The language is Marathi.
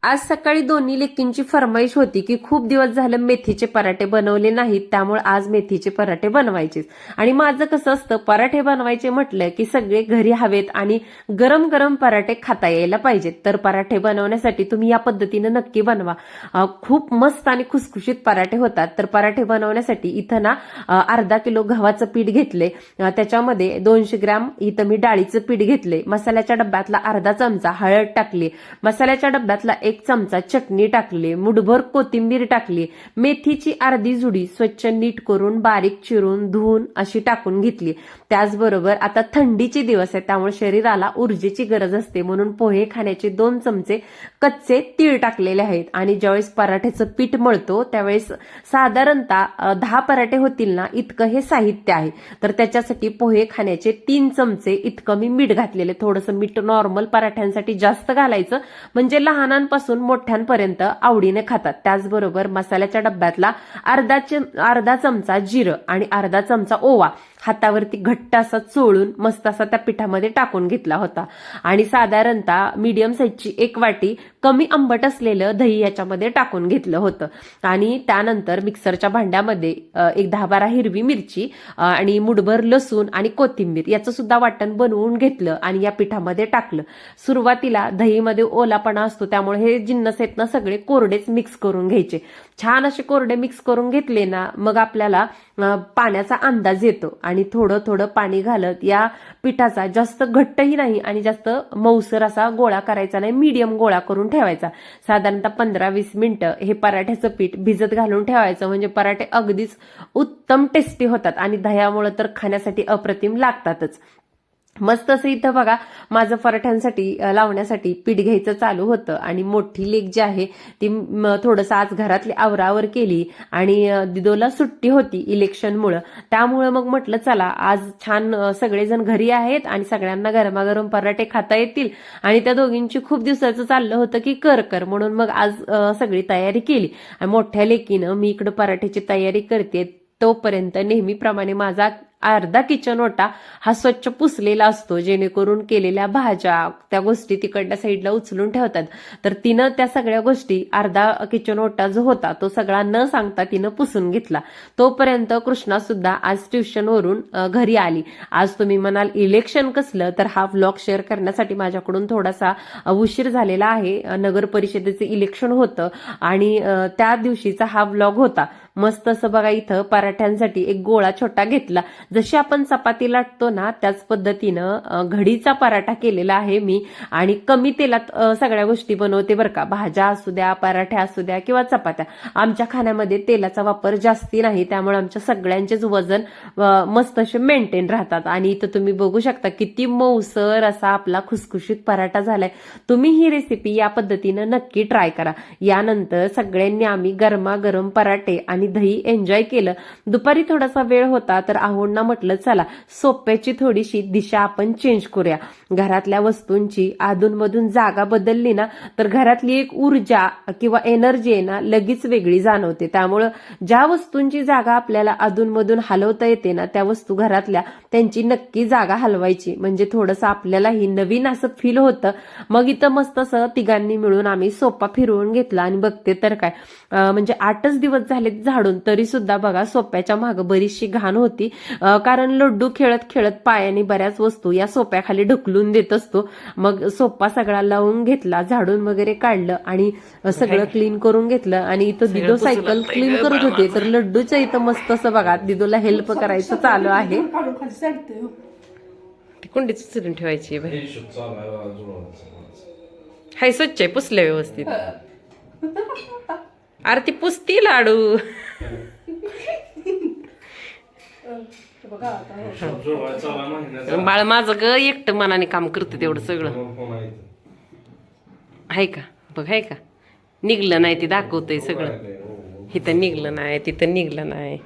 आज सकाळी दोन्ही लेकींची फरमाईश होती की खूप दिवस झालं मेथीचे पराठे बनवले नाहीत, त्यामुळे आज मेथीचे पराठे बनवायचे. आणि माझं कसं असतं, पराठे बनवायचे म्हटलं की सगळे घरी हवेत आणि गरम गरम पराठे खाता यायला पाहिजेत. तर पराठे बनवण्यासाठी तुम्ही या पद्धतीनं नक्की बनवा. खूप मस्त आणि खुसखुशीत पराठे होतात. तर पराठे बनवण्यासाठी इथं ना अर्धा किलो गव्हाचं पीठ घेतले, त्याच्यामध्ये 200 ग्रॅम इथं मी डाळीचं पीठ घेतले, मसाल्याच्या डब्यातला अर्धा चमचा हळद टाकली, मसाल्याच्या डब्यातला 1 चमचा चटणी टाकली, मुठभर कोथिंबीर टाकली, मेथीची अर्धी जुडी स्वच्छ नीट करून बारीक चिरून धुवून अशी टाकून घेतली. त्याचबरोबर आता थंडीचे दिवस आहे, त्यामुळे शरीराला ऊर्जेची गरज असते, म्हणून पोहे खाण्याचे 2 चमचे कच्चे तीळ टाकलेले आहेत. आणि ज्यावेळेस पराठ्याचं पीठ मळतो त्यावेळेस साधारणतः 10 पराठे होतील ना इतकं हे साहित्य आहे. तर त्याच्यासाठी पोहे खाण्याचे 3 चमचे इतकं मी मीठ घातलेले. थोडंसं मीठ नॉर्मल पराठ्यांसाठी जास्त घालायचं, म्हणजे लहानांपासून मोठ्यांपर्यंत आवडीने खातात. त्याचबरोबर मसाल्याच्या डब्यातला अर्धा चमचा जिरं आणि अर्धा चमचा ओवा हातावरती घट्ट असा चोळून मस्त असा त्या पिठामध्ये टाकून घेतला होता. आणि साधारणतः मीडियम साईजची 1 वाटी कमी आंबट असलेलं दही याच्यामध्ये टाकून घेतलं होतं. आणि त्यानंतर मिक्सरच्या भांड्यामध्ये एक 10-12 हिरवी मिरची आणि मुठभर लसूण आणि कोथिंबीर याचं सुद्धा वाटण बनवून घेतलं आणि या पिठामध्ये टाकलं. सुरुवातीला दहीमध्ये ओलापणा असतो, त्यामुळे हे जिन्नस आहेत ना सगळे कोरडेच मिक्स करून घ्यायचे. छान असे कोरडे मिक्स करून घेतले ना मग आपल्याला पाण्याचा अंदाज येतो. आणि थोडं थोडं पाणी घालत या पिठाचा जास्त घट्टही नाही आणि जास्त मऊसर असा गोळा करायचा नाही, मीडियम गोळा करून ठेवायचा. साधारणतः 15-20 मिनिटं हे पराठ्याचं पीठ भिजत घालून ठेवायचं, म्हणजे पराठे अगदीच उत्तम टेस्टी होतात आणि दह्यामुळे तर खाण्यासाठी अप्रतिम लागतातच. मस्त असं इथं बघा माझं पराठ्यांसाठी लावण्यासाठी पीठ घ्यायचं चालू होतं. आणि मोठी लेक जी आहे ती थोडंसं आज घरातली आवरावर केली आणि दिदोला सुट्टी होती इलेक्शनमुळं, त्यामुळं मग म्हटलं चला आज छान सगळेजण घरी आहेत आणि सगळ्यांना गरमागरम पराठे खाता येतील. आणि त्या दोघींची खूप दिवसाचं चाललं होतं की कर म्हणून मग आज सगळी तयारी केली. आणि मोठ्या लेकीनं मी इकडं पराठ्याची तयारी करते तोपर्यंत नेहमीप्रमाणे माझा अर्धा किचन ओटा हा स्वच्छ पुसलेला असतो, जेणेकरून केलेल्या भाज्या त्या गोष्टी तिकडल्या साईडला उचलून ठेवतात. तर तिनं त्या सगळ्या गोष्टी अर्धा किचन ओटा जो होता तो सगळा न सांगता तिनं पुसून घेतला. तोपर्यंत कृष्णा सुद्धा आज ट्युशनवरून घरी आली. आज तुम्ही म्हणाल इलेक्शन कसलं, तर हा व्लॉग शेअर करण्यासाठी माझ्याकडून थोडासा उशीर झालेला आहे. नगर परिषदेचे इलेक्शन होतं आणि त्या दिवशीचा हा व्लॉग होता. मस्त असं बघा इथं पराठ्यांसाठी एक गोळा छोटा घेतला, जशी आपण चपाती लाटतो ना त्याच पद्धतीनं घडीचा पराठा केलेला आहे मी. आणि कमी तेलात सगळ्या गोष्टी बनवते बरं का, भाज्या असू द्या, पराठे असू द्या किंवा चपात्या. आमच्या खाण्यामध्ये तेलाचा वापर जास्ती नाही, त्यामुळे आमच्या सगळ्यांचेच वजन मस्त असे मेंटेन राहतात. आणि इथं तुम्ही बघू शकता किती मऊसर असा आपला खुसखुशीत पराठा झालाय. तुम्ही ही रेसिपी या पद्धतीनं नक्की ट्राय करा. यानंतर सगळ्यांनी आम्ही गरमागरम पराठे आणि दही एन्जॉय केलं. दुपारी थोडासा वेळ होता तर आहोंना म्हटलं चला सोप्याची थोडीशी दिशा आपण चेंज करूया. घरातल्या वस्तूंची अधूनमधून जागा बदलली ना तर घरातली एक ऊर्जा किंवा एनर्जी आहे ना लगेच वेगळी जाणवते. त्यामुळं ज्या वस्तूंची जागा आपल्याला अधूनमधून हलवता येते ना त्या वस्तू घरातल्या त्यांची नक्की जागा हलवायची, म्हणजे थोडंसं आपल्यालाही नवीन असं फील होतं. मग इथं मस्त असं तिघांनी मिळून आम्ही सोफा फिरवून घेतला आणि बघते तर काय म्हणजे 8च दिवस झाले झाडून, तरी सुद्धा बघा सोप्याच्या मागं बरीचशी घाण होती. कारण लड्डू खेळत खेळत पायाने बऱ्याच वस्तू या सोप्याखाली ढकलून देत असतो. मग सोपा सगळा लावून घेतला, झाडून वगैरे काढलं आणि सगळं क्लीन करून घेतलं. आणि इथं दिदो सायकल क्लीन करत होते तर लड्डूच्या इथं मस्त असं बघा दिदोला हेल्प करायचं चालू आहे. कुंडीच उचलून ठेवायची हाय, स्वच्छ आहे, पुसले व्यवस्थित. अरे ती पुसती लाडू. बाळ माझं ग एकटं मनाने काम करते तेवढं सगळं आहे का बघ, आहे का निघलं नाही ते दाखवतंय सगळं. इथं निघलं नाही तिथं निघलं नाही.